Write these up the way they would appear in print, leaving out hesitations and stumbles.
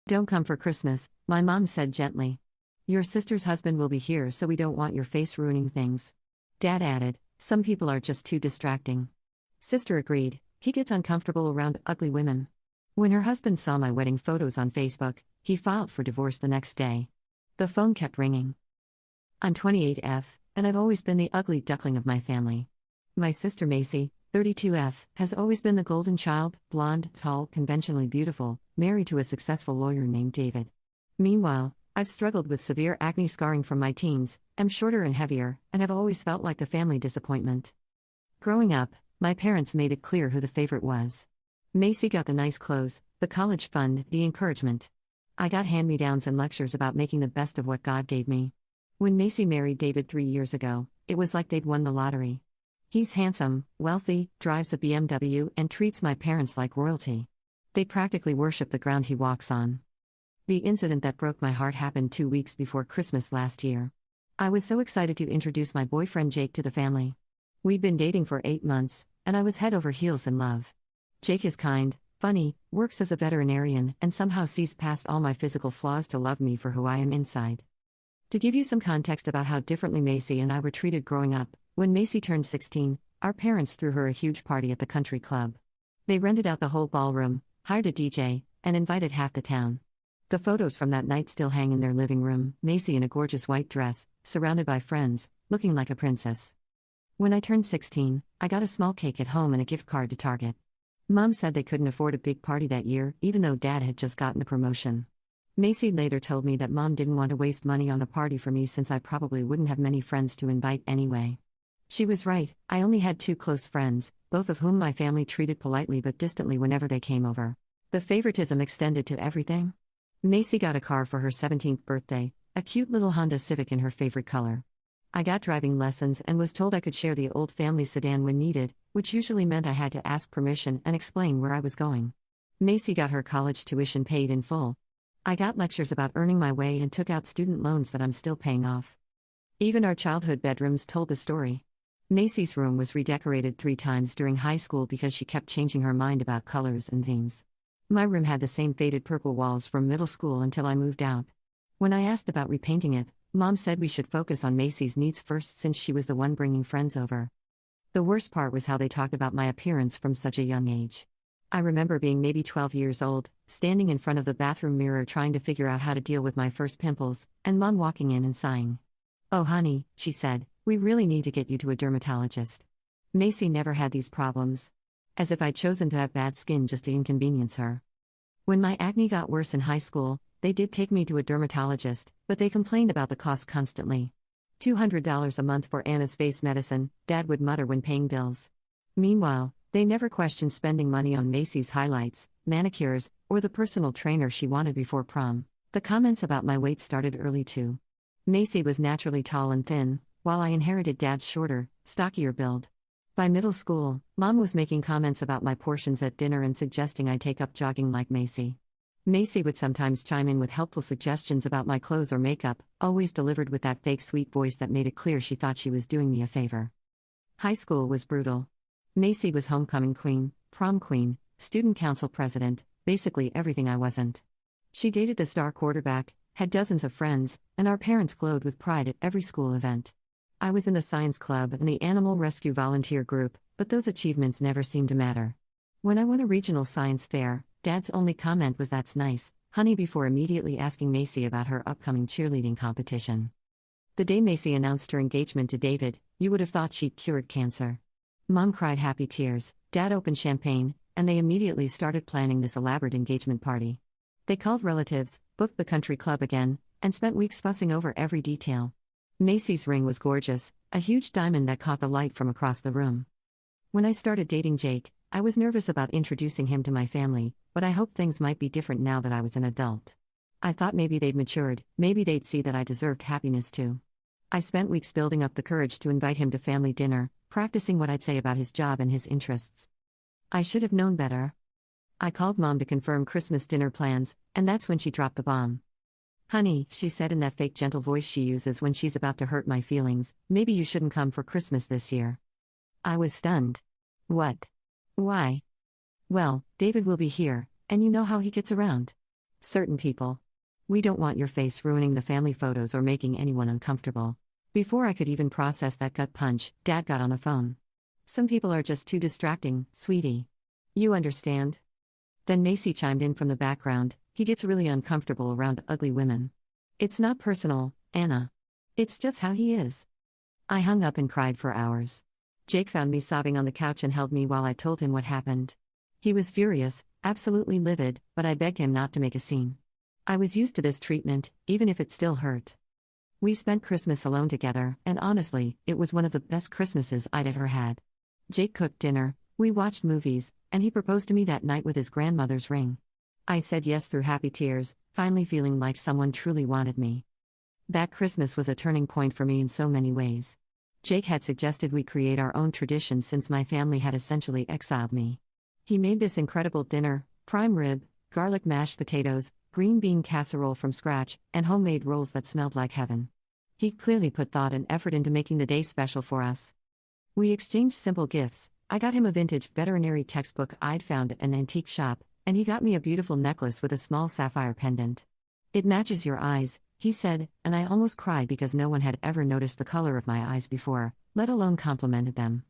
Don't come for Christmas, my mom said gently. Your sister's husband will be here, so we don't want your face ruining things. Dad added, some people are just too distracting. Sister agreed, he gets uncomfortable around ugly women. When her husband saw my wedding photos on Facebook, he filed for divorce the next day. The phone kept ringing. I'm 28F, and I've always been the ugly duckling of my family. My sister Macy, 32F, has always been the golden child, blonde, tall, conventionally beautiful, married to a successful lawyer named David. Meanwhile, I've struggled with severe acne scarring from my teens, am shorter and heavier, and have always felt like the family disappointment. Growing up, my parents made it clear who the favorite was. Macy got the nice clothes, the college fund, the encouragement. I got hand-me-downs and lectures about making the best of what God gave me. When Macy married David 3 years ago, it was like they'd won the lottery. He's handsome, wealthy, drives a BMW, and treats my parents like royalty. They practically worship the ground he walks on. The incident that broke my heart happened 2 weeks before Christmas last year. I was so excited to introduce my boyfriend Jake to the family. We'd been dating for 8 months, and I was head over heels in love. Jake is kind, funny, works as a veterinarian, and somehow sees past all my physical flaws to love me for who I am inside. To give you some context about how differently Macy and I were treated growing up, when Macy turned 16, our parents threw her a huge party at the country club. They rented out the whole ballroom, hired a DJ, and invited half the town. The photos from that night still hang in their living room, Macy in a gorgeous white dress, surrounded by friends, looking like a princess. When I turned 16, I got a small cake at home and a gift card to Target. Mom said they couldn't afford a big party that year, even though Dad had just gotten a promotion. Macy later told me that Mom didn't want to waste money on a party for me since I probably wouldn't have many friends to invite anyway. She was right, I only had 2 close friends, both of whom my family treated politely but distantly whenever they came over. The favoritism extended to everything. Macy got a car for her 17th birthday, a cute little Honda Civic in her favorite color. I got driving lessons and was told I could share the old family sedan when needed, which usually meant I had to ask permission and explain where I was going. Macy got her college tuition paid in full. I got lectures about earning my way and took out student loans that I'm still paying off. Even our childhood bedrooms told the story. Macy's room was redecorated 3 times during high school because she kept changing her mind about colors and themes. My room had the same faded purple walls from middle school until I moved out. When I asked about repainting it, Mom said we should focus on Macy's needs first since she was the one bringing friends over. The worst part was how they talked about my appearance from such a young age. I remember being maybe 12 years old, standing in front of the bathroom mirror trying to figure out how to deal with my first pimples, and Mom walking in and sighing. "Oh honey," she said, "we really need to get you to a dermatologist." Macy never had these problems. As if I'd chosen to have bad skin just to inconvenience her. When my acne got worse in high school, they did take me to a dermatologist, but they complained about the cost constantly. $200 a month for Anna's face medicine, Dad would mutter when paying bills. Meanwhile, they never questioned spending money on Macy's highlights, manicures, or the personal trainer she wanted before prom. The comments about my weight started early too. Macy was naturally tall and thin, while I inherited Dad's shorter, stockier build. By middle school, Mom was making comments about my portions at dinner and suggesting I take up jogging like Macy. Macy would sometimes chime in with helpful suggestions about my clothes or makeup, always delivered with that fake sweet voice that made it clear she thought she was doing me a favor. High school was brutal. Macy was homecoming queen, prom queen, student council president, basically everything I wasn't. She dated the star quarterback, had dozens of friends, and our parents glowed with pride at every school event. I was in the science club and the animal rescue volunteer group, but those achievements never seemed to matter. When I won a regional science fair, Dad's only comment was "That's nice, honey," before immediately asking Macy about her upcoming cheerleading competition. The day Macy announced her engagement to David, you would have thought she'd cured cancer. Mom cried happy tears, Dad opened champagne, and they immediately started planning this elaborate engagement party. They called relatives, booked the country club again, and spent weeks fussing over every detail. Macy's ring was gorgeous, a huge diamond that caught the light from across the room. When I started dating Jake, I was nervous about introducing him to my family, but I hoped things might be different now that I was an adult. I thought maybe they'd matured, maybe they'd see that I deserved happiness too. I spent weeks building up the courage to invite him to family dinner, practicing what I'd say about his job and his interests. I should have known better. I called Mom to confirm Christmas dinner plans, and that's when she dropped the bomb. "Honey," she said in that fake gentle voice she uses when she's about to hurt my feelings, "maybe you shouldn't come for Christmas this year." I was stunned. What? Why? Well, David will be here, and you know how he gets around. Certain people. We don't want your face ruining the family photos or making anyone uncomfortable. Before I could even process that gut punch, Dad got on the phone. Some people are just too distracting, sweetie. You understand? Then Macy chimed in from the background. He gets really uncomfortable around ugly women. It's not personal, Anna. It's just how he is. I hung up and cried for hours. Jake found me sobbing on the couch and held me while I told him what happened. He was furious, absolutely livid, but I begged him not to make a scene. I was used to this treatment, even if it still hurt. We spent Christmas alone together, and honestly, it was one of the best Christmases I'd ever had. Jake cooked dinner, we watched movies, and he proposed to me that night with his grandmother's ring. I said yes through happy tears, finally feeling like someone truly wanted me. That Christmas was a turning point for me in so many ways. Jake had suggested we create our own tradition since my family had essentially exiled me. He made this incredible dinner: prime rib, garlic mashed potatoes, green bean casserole from scratch, and homemade rolls that smelled like heaven. He clearly put thought and effort into making the day special for us. We exchanged simple gifts. I got him a vintage veterinary textbook I'd found at an antique shop, and he got me a beautiful necklace with a small sapphire pendant. It matches your eyes, he said, and I almost cried because no one had ever noticed the color of my eyes before, let alone complimented them.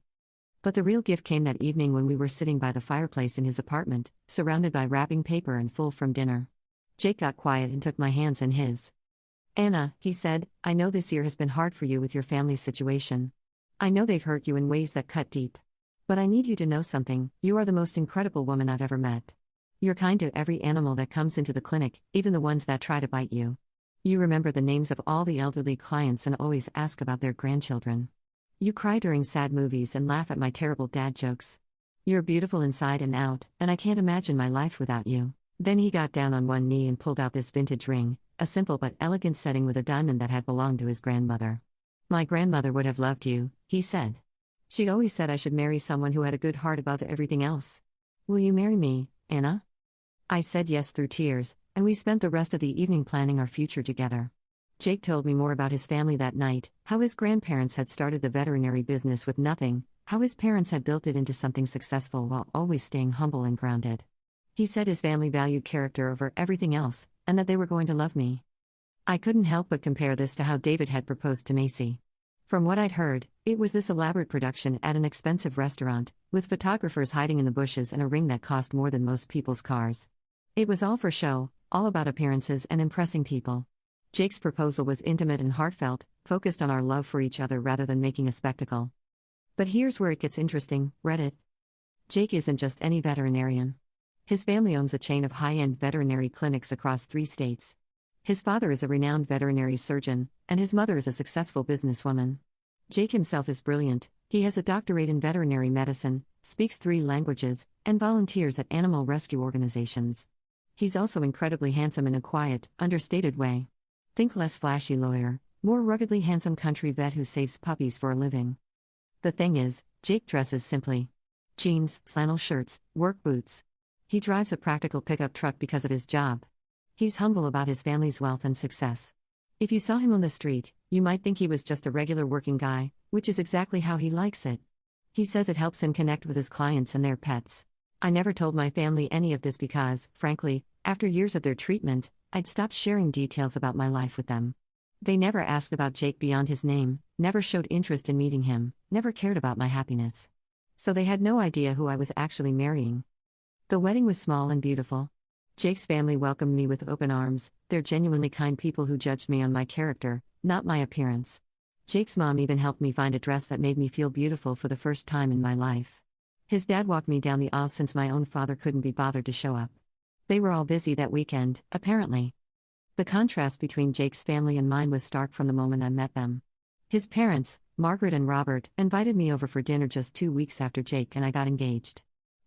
But the real gift came that evening when we were sitting by the fireplace in his apartment, surrounded by wrapping paper and full from dinner. Jake got quiet and took my hands in his. Anna, he said, I know this year has been hard for you with your family's situation. I know they've hurt you in ways that cut deep. But I need you to know something: you are the most incredible woman I've ever met. You're kind to every animal that comes into the clinic, even the ones that try to bite you. You remember the names of all the elderly clients and always ask about their grandchildren. You cry during sad movies and laugh at my terrible dad jokes. You're beautiful inside and out, and I can't imagine my life without you. Then he got down on one knee and pulled out this vintage ring, a simple but elegant setting with a diamond that had belonged to his grandmother. My grandmother would have loved you, he said. She always said I should marry someone who had a good heart above everything else. Will you marry me, Anna? I said yes through tears, and we spent the rest of the evening planning our future together. Jake told me more about his family that night, how his grandparents had started the veterinary business with nothing, how his parents had built it into something successful while always staying humble and grounded. He said his family valued character over everything else, and that they were going to love me. I couldn't help but compare this to how David had proposed to Macy. From what I'd heard, it was this elaborate production at an expensive restaurant, with photographers hiding in the bushes and a ring that cost more than most people's cars. It was all for show, all about appearances and impressing people. Jake's proposal was intimate and heartfelt, focused on our love for each other rather than making a spectacle. But here's where it gets interesting, Reddit. Jake isn't just any veterinarian. His family owns a chain of high-end veterinary clinics across 3 states. His father is a renowned veterinary surgeon, and his mother is a successful businesswoman. Jake himself is brilliant. He has a doctorate in veterinary medicine, speaks 3 languages, and volunteers at animal rescue organizations. He's also incredibly handsome in a quiet, understated way. Think less flashy lawyer, more ruggedly handsome country vet who saves puppies for a living. The thing is, Jake dresses simply. Jeans, flannel shirts, work boots. He drives a practical pickup truck because of his job. He's humble about his family's wealth and success. If you saw him on the street, you might think he was just a regular working guy, which is exactly how he likes it. He says it helps him connect with his clients and their pets. I never told my family any of this because, frankly, after years of their treatment, I'd stopped sharing details about my life with them. They never asked about Jake beyond his name, never showed interest in meeting him, never cared about my happiness. So they had no idea who I was actually marrying. The wedding was small and beautiful. Jake's family welcomed me with open arms. They're genuinely kind people who judged me on my character, not my appearance. Jake's mom even helped me find a dress that made me feel beautiful for the first time in my life. His dad walked me down the aisle since my own father couldn't be bothered to show up. They were all busy that weekend, apparently. The contrast between Jake's family and mine was stark from the moment I met them. His parents, Margaret and Robert, invited me over for dinner just 2 weeks after Jake and I got engaged.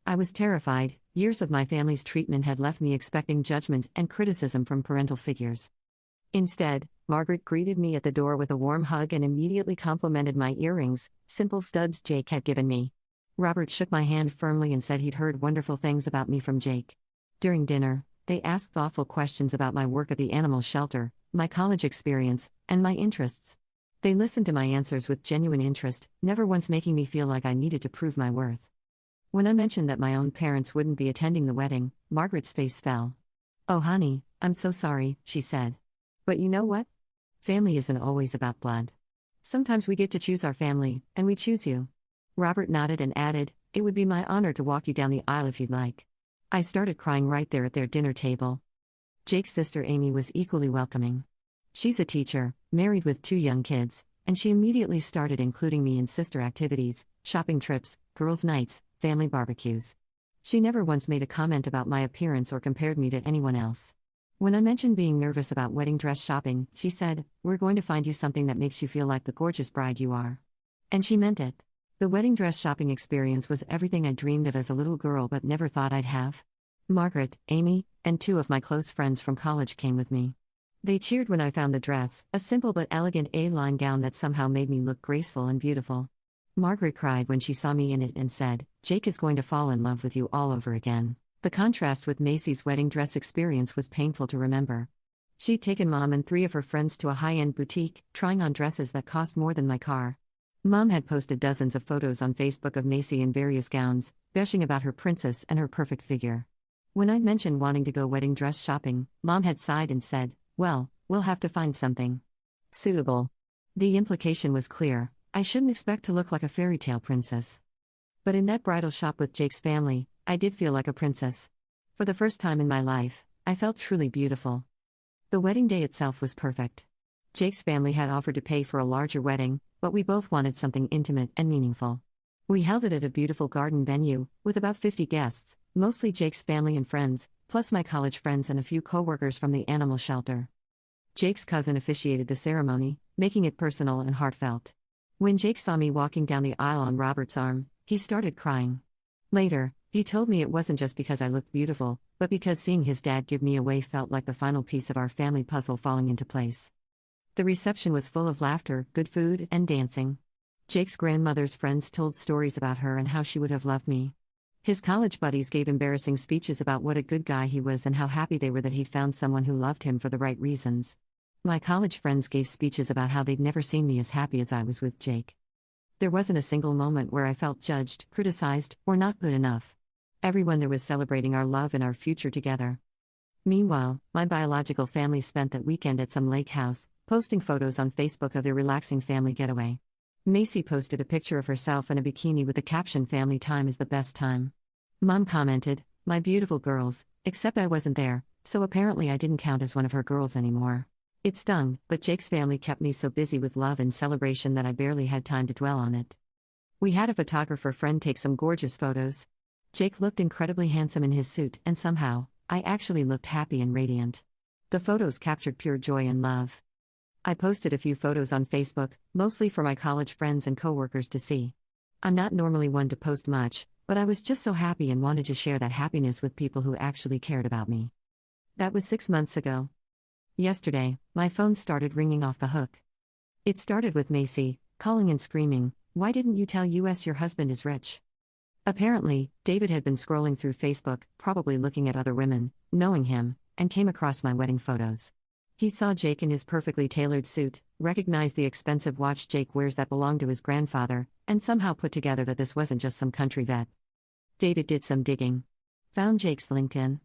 I was terrified. Years of my family's treatment had left me expecting judgment and criticism from parental figures. Instead, Margaret greeted me at the door with a warm hug and immediately complimented my earrings, simple studs Jake had given me. Robert shook my hand firmly and said he'd heard wonderful things about me from Jake. During dinner, they asked thoughtful questions about my work at the animal shelter, my college experience, and my interests. They listened to my answers with genuine interest, never once making me feel like I needed to prove my worth. When I mentioned that my own parents wouldn't be attending the wedding, Margaret's face fell. "Oh honey, I'm so sorry, she said. But you know what? Family isn't always about blood. Sometimes we get to choose our family, and we choose you. Robert nodded and added, "It would be my honor to walk you down the aisle if you'd like." I started crying right there at their dinner table. Jake's sister Amy was equally welcoming. She's a teacher, married with 2 young kids, and she immediately started including me in sister activities, shopping trips, girls' nights, family barbecues. She never once made a comment about my appearance or compared me to anyone else. When I mentioned being nervous about wedding dress shopping, she said, "We're going to find you something that makes you feel like the gorgeous bride you are." And she meant it. The wedding dress shopping experience was everything I dreamed of as a little girl but never thought I'd have. Margaret, Amy, and 2 of my close friends from college came with me. They cheered when I found the dress, a simple but elegant A-line gown that somehow made me look graceful and beautiful. Margaret cried when she saw me in it and said, "Jake is going to fall in love with you all over again." The contrast with Macy's wedding dress experience was painful to remember. She'd taken Mom and 3 of her friends to a high-end boutique, trying on dresses that cost more than my car. Mom had posted dozens of photos on Facebook of Macy in various gowns, gushing about her princess and her perfect figure. When I'd mentioned wanting to go wedding dress shopping, Mom had sighed and said, "Well, we'll have to find something suitable." The implication was clear: I shouldn't expect to look like a fairy tale princess. But in that bridal shop with Jake's family, I did feel like a princess. For the first time in my life, I felt truly beautiful. The wedding day itself was perfect. Jake's family had offered to pay for a larger wedding, but we both wanted something intimate and meaningful. We held it at a beautiful garden venue, with about 50 guests, mostly Jake's family and friends, plus my college friends and a few co-workers from the animal shelter. Jake's cousin officiated the ceremony, making it personal and heartfelt. When Jake saw me walking down the aisle on Robert's arm, he started crying. Later, he told me it wasn't just because I looked beautiful, but because seeing his dad give me away felt like the final piece of our family puzzle falling into place. The reception was full of laughter, good food, and dancing. Jake's grandmother's friends told stories about her and how she would have loved me. His college buddies gave embarrassing speeches about what a good guy he was and how happy they were that he'd found someone who loved him for the right reasons. My college friends gave speeches about how they'd never seen me as happy as I was with Jake. There wasn't a single moment where I felt judged, criticized, or not good enough. Everyone there was celebrating our love and our future together. Meanwhile, my biological family spent that weekend at some lake house, posting photos on Facebook of their relaxing family getaway. Macy posted a picture of herself in a bikini with the caption, "Family time is the best time." Mom commented, "My beautiful girls," except I wasn't there, so apparently I didn't count as one of her girls anymore. It stung, but Jake's family kept me so busy with love and celebration that I barely had time to dwell on it. We had a photographer friend take some gorgeous photos. Jake looked incredibly handsome in his suit, and somehow, I actually looked happy and radiant. The photos captured pure joy and love. I posted a few photos on Facebook, mostly for my college friends and coworkers to see. I'm not normally one to post much, but I was just so happy and wanted to share that happiness with people who actually cared about me. That was 6 months ago. Yesterday, my phone started ringing off the hook. It started with Macy, calling and screaming, "Why didn't you tell us your husband is rich?" Apparently, David had been scrolling through Facebook, probably looking at other women, knowing him, and came across my wedding photos. He saw Jake in his perfectly tailored suit, recognized the expensive watch Jake wears that belonged to his grandfather, and somehow put together that this wasn't just some country vet. David did some digging. Found Jake's LinkedIn.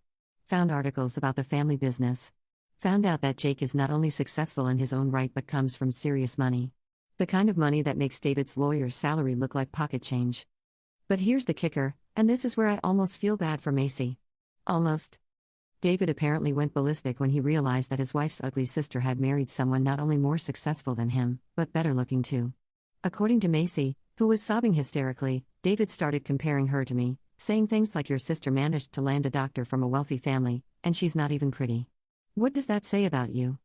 Found articles about the family business. Found out that Jake is not only successful in his own right but comes from serious money. The kind of money that makes David's lawyer's salary look like pocket change. But here's the kicker, and this is where I almost feel bad for Macy. Almost. David apparently went ballistic when he realized that his wife's ugly sister had married someone not only more successful than him, but better looking too. According to Macy, who was sobbing hysterically, David started comparing her to me, saying things like, "Your sister managed to land a doctor from a wealthy family, and she's not even pretty. What does that say about you?"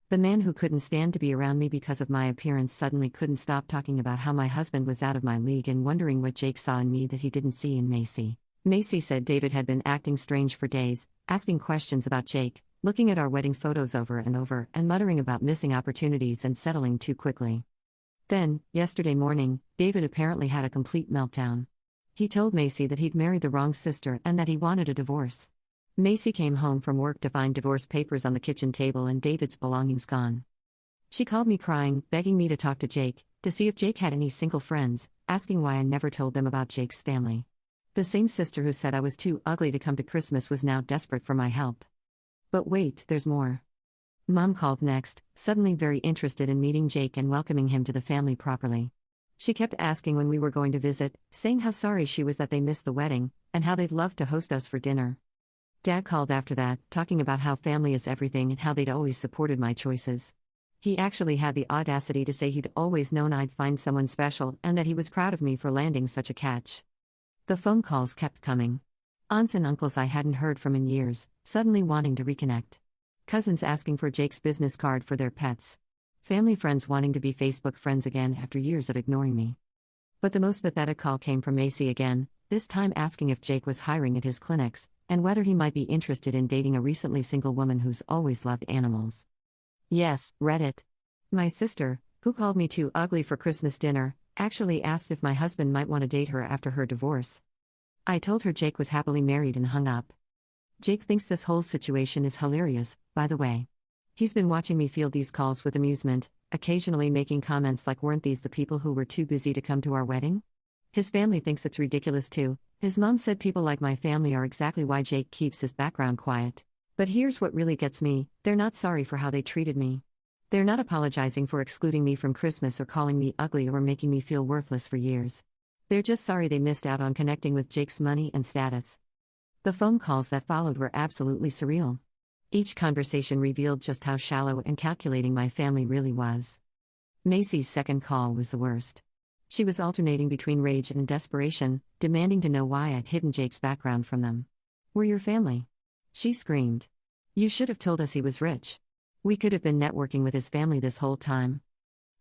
The man who couldn't stand to be around me because of my appearance suddenly couldn't stop talking about how my husband was out of my league and wondering what Jake saw in me that he didn't see in Macy. Macy said David had been acting strange for days, asking questions about Jake, looking at our wedding photos over, and muttering about missing opportunities and settling too quickly. Then, yesterday morning, David apparently had a complete meltdown. He told Macy that he'd married the wrong sister and that he wanted a divorce. Macy came home from work to find divorce papers on the kitchen table and David's belongings gone. She called me crying, begging me to talk to Jake, to see if Jake had any single friends, asking why I never told them about Jake's family. The same sister who said I was too ugly to come to Christmas was now desperate for my help. But wait, there's more. Mom called next, suddenly very interested in meeting Jake and welcoming him to the family properly. She kept asking when we were going to visit, saying how sorry she was that they missed the wedding, and how they'd love to host us for dinner. Dad called after that, talking about how family is everything and how they'd always supported my choices. He actually had the audacity to say he'd always known I'd find someone special and that he was proud of me for landing such a catch. The phone calls kept coming. Aunts and uncles I hadn't heard from in years, suddenly wanting to reconnect. Cousins asking for Jake's business card for their pets. Family friends wanting to be Facebook friends again after years of ignoring me. But the most pathetic call came from Macy again, this time asking if Jake was hiring at his clinics, and whether he might be interested in dating a recently single woman who's always loved animals. Yes, read it. My sister, who called me too ugly for Christmas dinner, actually asked if my husband might want to date her after her divorce. I told her Jake was happily married and hung up. Jake thinks this whole situation is hilarious, by the way. He's been watching me field these calls with amusement, occasionally making comments like, weren't these the people who were too busy to come to our wedding? His family thinks it's ridiculous too. His mom said people like my family are exactly why Jake keeps his background quiet. But here's what really gets me, they're not sorry for how they treated me. They're not apologizing for excluding me from Christmas or calling me ugly or making me feel worthless for years. They're just sorry they missed out on connecting with Jake's money and status. The phone calls that followed were absolutely surreal. Each conversation revealed just how shallow and calculating my family really was. Macy's second call was the worst. She was alternating between rage and desperation, demanding to know why I'd hidden Jake's background from them. "We're your family," she screamed. "You should have told us he was rich. We could have been networking with his family this whole time."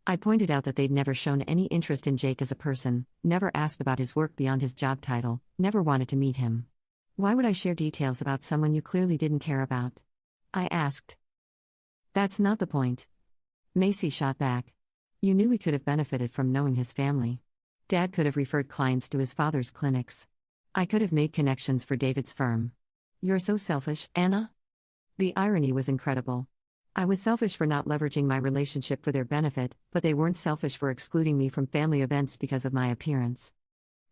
I pointed out that they'd never shown any interest in Jake as a person, never asked about his work beyond his job title, never wanted to meet him. "Why would I share details about someone you clearly didn't care about?" I asked. "That's not the point," Macy shot back. "You knew we could have benefited from knowing his family. Dad could have referred clients to his father's clinics. I could have made connections for David's firm. You're so selfish, Anna." The irony was incredible. I was selfish for not leveraging my relationship for their benefit, but they weren't selfish for excluding me from family events because of my appearance.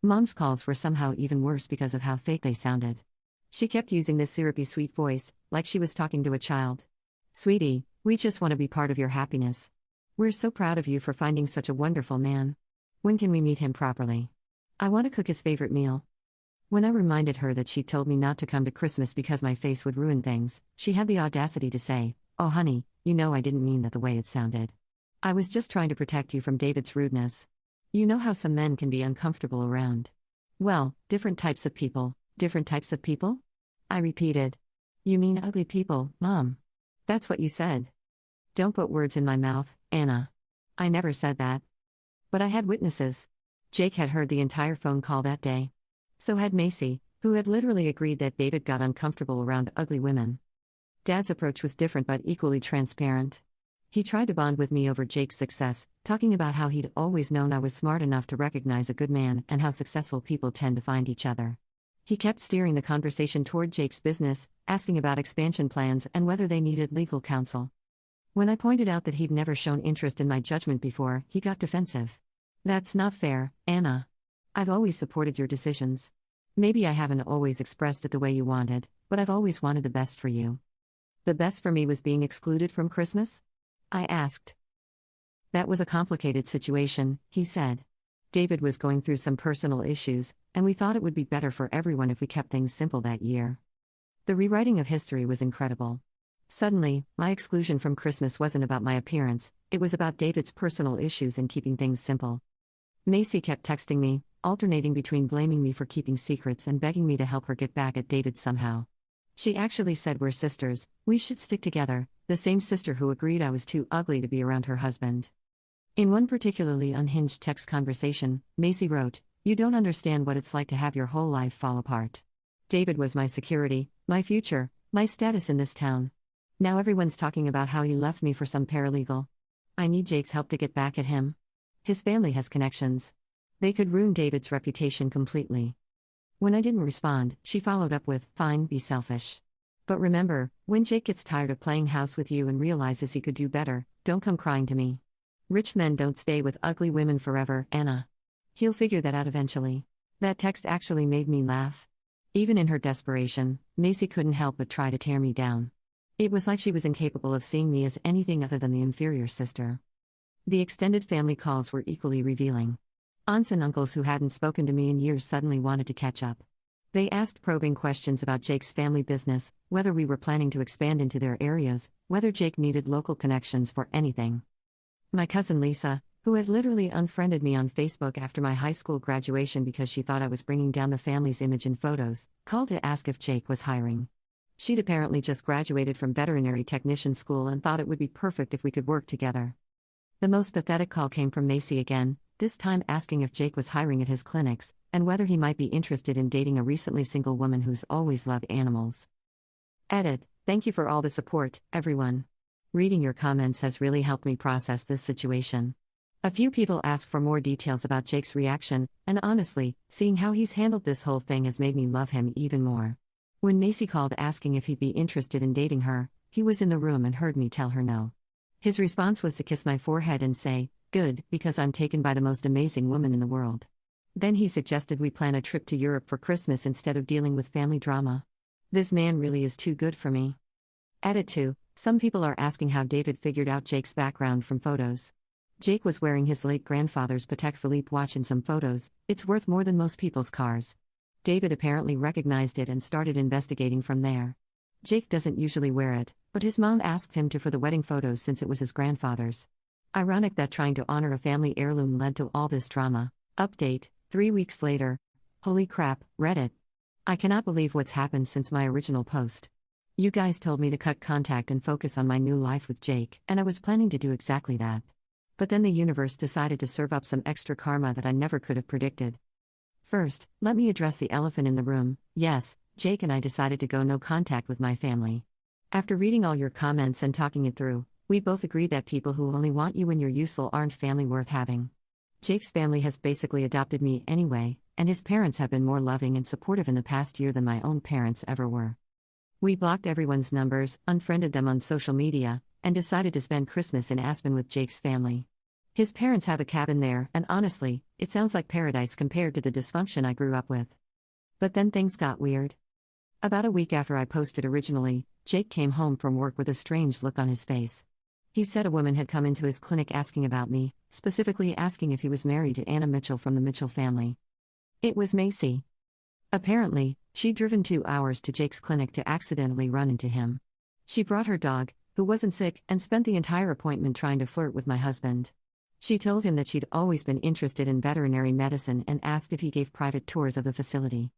Mom's calls were somehow even worse because of how fake they sounded. She kept using this syrupy sweet voice, like she was talking to a child. "Sweetie, we just want to be part of your happiness. We're so proud of you for finding such a wonderful man. When can we meet him properly? I want to cook his favorite meal." When I reminded her that she'd told me not to come to Christmas because my face would ruin things, she had the audacity to say, "Oh honey, you know I didn't mean that the way it sounded. I was just trying to protect you from David's rudeness. You know how some men can be uncomfortable around." "Well, different types of people, different types of people?" I repeated. "You mean ugly people, Mom? That's what you said." "Don't put words in my mouth, Anna. I never said that." But I had witnesses. Jake had heard the entire phone call that day. So had Macy, who had literally agreed that David got uncomfortable around ugly women. Dad's approach was different but equally transparent. He tried to bond with me over Jake's success, talking about how he'd always known I was smart enough to recognize a good man and how successful people tend to find each other. He kept steering the conversation toward Jake's business, asking about expansion plans and whether they needed legal counsel. When I pointed out that he'd never shown interest in my judgment before, he got defensive. "That's not fair, Anna. I've always supported your decisions. Maybe I haven't always expressed it the way you wanted, but I've always wanted the best for you." "The best for me was being excluded from Christmas?" I asked. "That was a complicated situation," he said. "David was going through some personal issues, and we thought it would be better for everyone if we kept things simple that year." The rewriting of history was incredible. Suddenly, my exclusion from Christmas wasn't about my appearance, it was about David's personal issues and keeping things simple. Macy kept texting me, alternating between blaming me for keeping secrets and begging me to help her get back at David somehow. She actually said, "We're sisters, we should stick together," the same sister who agreed I was too ugly to be around her husband. In one particularly unhinged text conversation, Macy wrote, "You don't understand what it's like to have your whole life fall apart. David was my security, my future, my status in this town. Now everyone's talking about how he left me for some paralegal. I need Jake's help to get back at him. His family has connections. They could ruin David's reputation completely." When I didn't respond, she followed up with, "Fine, be selfish. But remember, when Jake gets tired of playing house with you and realizes he could do better, don't come crying to me. Rich men don't stay with ugly women forever, Anna. He'll figure that out eventually." That text actually made me laugh. Even in her desperation, Macy couldn't help but try to tear me down. It was like she was incapable of seeing me as anything other than the inferior sister. The extended family calls were equally revealing. Aunts and uncles who hadn't spoken to me in years suddenly wanted to catch up. They asked probing questions about Jake's family business, whether we were planning to expand into their areas, whether Jake needed local connections for anything. My cousin Lisa, who had literally unfriended me on Facebook after my high school graduation because she thought I was bringing down the family's image in photos, called to ask if Jake was hiring. She'd apparently just graduated from veterinary technician school and thought it would be perfect if we could work together. The most pathetic call came from Macy again, this time asking if Jake was hiring at his clinics, and whether he might be interested in dating a recently single woman who's always loved animals. Edit. Thank you for all the support, everyone. Reading your comments has really helped me process this situation. A few people asked for more details about Jake's reaction, and honestly, seeing how he's handled this whole thing has made me love him even more. When Macy called asking if he'd be interested in dating her, he was in the room and heard me tell her no. His response was to kiss my forehead and say, "Good, because I'm taken by the most amazing woman in the world." Then he suggested we plan a trip to Europe for Christmas instead of dealing with family drama. This man really is too good for me. Edit 2. Some people are asking how David figured out Jake's background from photos. Jake was wearing his late grandfather's Patek Philippe watch in some photos. It's worth more than most people's cars. David apparently recognized it and started investigating from there. Jake doesn't usually wear it, but his mom asked him to for the wedding photos since it was his grandfather's. Ironic that trying to honor a family heirloom led to all this drama. Update, 3 weeks later. Holy crap, Reddit. I cannot believe what's happened since my original post. You guys told me to cut contact and focus on my new life with Jake, and I was planning to do exactly that. But then the universe decided to serve up some extra karma that I never could have predicted. First, let me address the elephant in the room. Yes, Jake and I decided to go no contact with my family. After reading all your comments and talking it through, we both agreed that people who only want you when you're useful aren't family worth having. Jake's family has basically adopted me anyway, and his parents have been more loving and supportive in the past year than my own parents ever were. We blocked everyone's numbers, unfriended them on social media, and decided to spend Christmas in Aspen with Jake's family. His parents have a cabin there, and honestly, it sounds like paradise compared to the dysfunction I grew up with. But then things got weird. About a week after I posted originally, Jake came home from work with a strange look on his face. He said a woman had come into his clinic asking about me, specifically asking if he was married to Anna Mitchell from the Mitchell family. It was Macy. Apparently, she'd driven 2 hours to Jake's clinic to accidentally run into him. She brought her dog, who wasn't sick, and spent the entire appointment trying to flirt with my husband. She told him that she'd always been interested in veterinary medicine and asked if he gave private tours of the facility.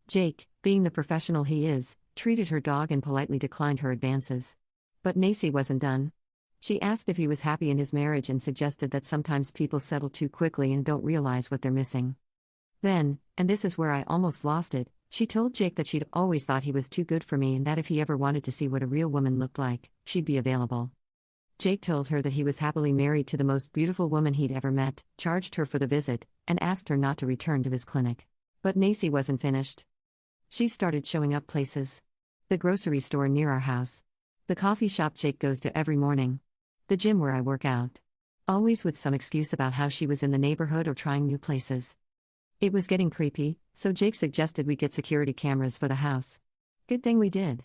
Jake, being the professional he is, treated her dog and politely declined her advances. But Macy wasn't done. She asked if he was happy in his marriage and suggested that sometimes people settle too quickly and don't realize what they're missing. Then, and this is where I almost lost it, she told Jake that she'd always thought he was too good for me and that if he ever wanted to see what a real woman looked like, she'd be available. Jake told her that he was happily married to the most beautiful woman he'd ever met, charged her for the visit, and asked her not to return to his clinic. But Macy wasn't finished. She started showing up places. The grocery store near our house. The coffee shop Jake goes to every morning. The gym where I work out. Always with some excuse about how she was in the neighborhood or trying new places. It was getting creepy, so Jake suggested we get security cameras for the house. Good thing we did.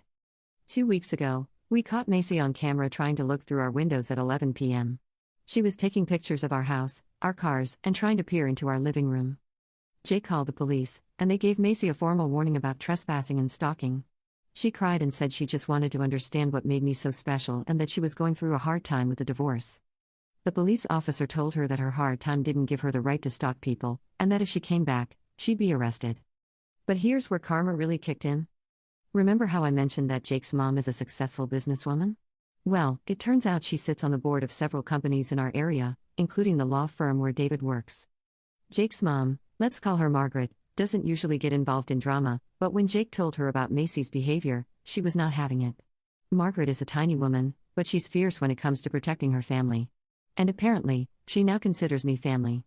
2 weeks ago, we caught Macy on camera trying to look through our windows at 11 p.m. She was taking pictures of our house, our cars, and trying to peer into our living room. Jake called the police, and they gave Macy a formal warning about trespassing and stalking. She cried and said she just wanted to understand what made me so special and that she was going through a hard time with the divorce. The police officer told her that her hard time didn't give her the right to stalk people, and that if she came back, she'd be arrested. But here's where karma really kicked in. Remember how I mentioned that Jake's mom is a successful businesswoman? Well, it turns out she sits on the board of several companies in our area, including the law firm where David works. Jake's mom, let's call her Margaret, doesn't usually get involved in drama, but when Jake told her about Macy's behavior, she was not having it. Margaret is a tiny woman, but she's fierce when it comes to protecting her family. And apparently, she now considers me family.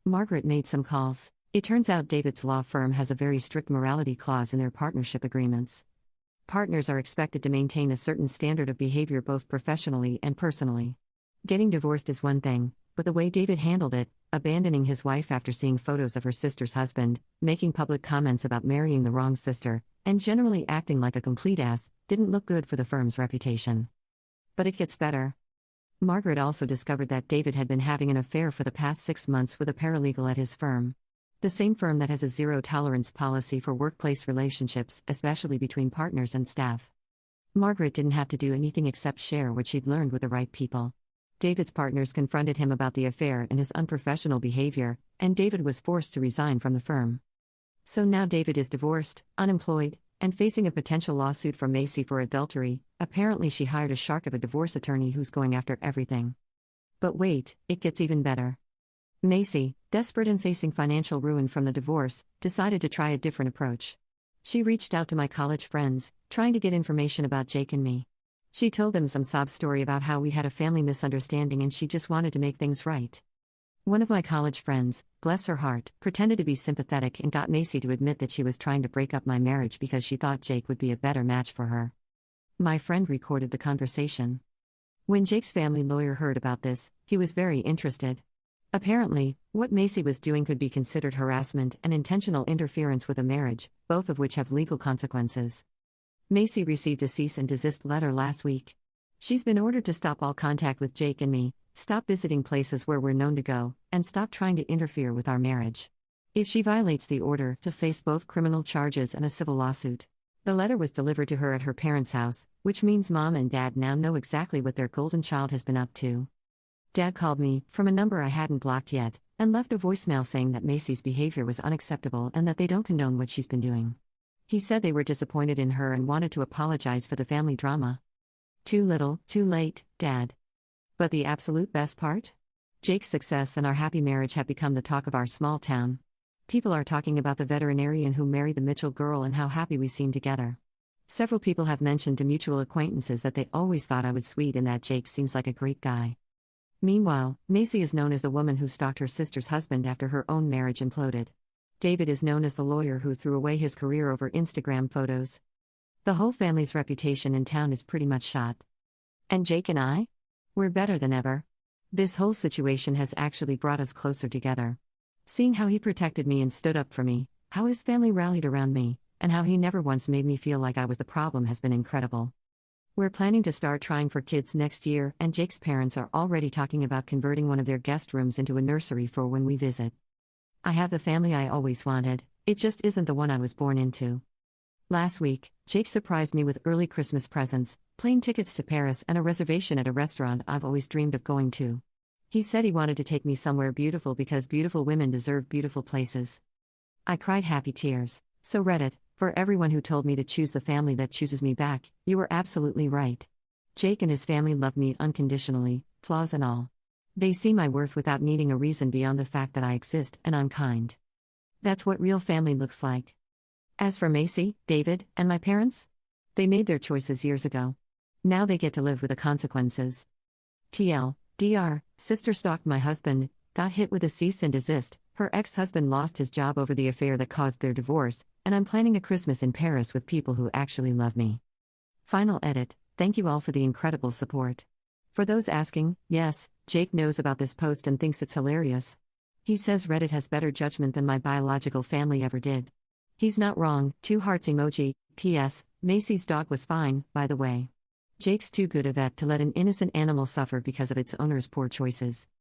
Margaret made some calls. It turns out David's law firm has a very strict morality clause in their partnership agreements. Partners are expected to maintain a certain standard of behavior both professionally and personally. Getting divorced is one thing, but the way David handled it, abandoning his wife after seeing photos of her sister's husband, making public comments about marrying the wrong sister, and generally acting like a complete ass, didn't look good for the firm's reputation. But it gets better. Margaret also discovered that David had been having an affair for the past 6 months with a paralegal at his firm. The same firm that has a zero-tolerance policy for workplace relationships, especially between partners and staff. Margaret didn't have to do anything except share what she'd learned with the right people. David's partners confronted him about the affair and his unprofessional behavior, and David was forced to resign from the firm. So now David is divorced, unemployed, and facing a potential lawsuit from Macy for adultery. Apparently she hired a shark of a divorce attorney who's going after everything. But wait, it gets even better. Macy, desperate and facing financial ruin from the divorce, decided to try a different approach. She reached out to my college friends, trying to get information about Jake and me. She told them some sob story about how we had a family misunderstanding and she just wanted to make things right. One of my college friends, bless her heart, pretended to be sympathetic and got Macy to admit that she was trying to break up my marriage because she thought Jake would be a better match for her. My friend recorded the conversation. When Jake's family lawyer heard about this, he was very interested. Apparently, what Macy was doing could be considered harassment and intentional interference with a marriage, both of which have legal consequences. Macy received a cease and desist letter last week. She's been ordered to stop all contact with Jake and me, stop visiting places where we're known to go, and stop trying to interfere with our marriage. If she violates the order, to face both criminal charges and a civil lawsuit. The letter was delivered to her at her parents' house, which means Mom and Dad now know exactly what their golden child has been up to. Dad called me, from a number I hadn't blocked yet, and left a voicemail saying that Macy's behavior was unacceptable and that they don't condone what she's been doing. He said they were disappointed in her and wanted to apologize for the family drama. Too little, too late, Dad. But the absolute best part? Jake's success and our happy marriage have become the talk of our small town. People are talking about the veterinarian who married the Mitchell girl and how happy we seem together. Several people have mentioned to mutual acquaintances that they always thought I was sweet and that Jake seems like a great guy. Meanwhile, Macy is known as the woman who stalked her sister's husband after her own marriage imploded. David is known as the lawyer who threw away his career over Instagram photos. The whole family's reputation in town is pretty much shot. And Jake and I? We're better than ever. This whole situation has actually brought us closer together. Seeing how he protected me and stood up for me, how his family rallied around me, and how he never once made me feel like I was the problem has been incredible. We're planning to start trying for kids next year, and Jake's parents are already talking about converting one of their guest rooms into a nursery for when we visit. I have the family I always wanted, it just isn't the one I was born into. Last week, Jake surprised me with early Christmas presents, plane tickets to Paris and a reservation at a restaurant I've always dreamed of going to. He said he wanted to take me somewhere beautiful because beautiful women deserve beautiful places. I cried happy tears. So Reddit, for everyone who told me to choose the family that chooses me back, you were absolutely right. Jake and his family love me unconditionally, flaws and all. They see my worth without needing a reason beyond the fact that I exist and I'm kind. That's what real family looks like. As for Macy, David, and my parents? They made their choices years ago. Now they get to live with the consequences. TL, sister stalked my husband, got hit with a cease and desist, her ex-husband lost his job over the affair that caused their divorce, and I'm planning a Christmas in Paris with people who actually love me. Final edit, thank you all for the incredible support. For those asking, yes, Jake knows about this post and thinks it's hilarious. He says Reddit has better judgment than my biological family ever did. He's not wrong, 2 hearts emoji, P.S. Macy's dog was fine, by the way. Jake's too good a vet to let an innocent animal suffer because of its owner's poor choices.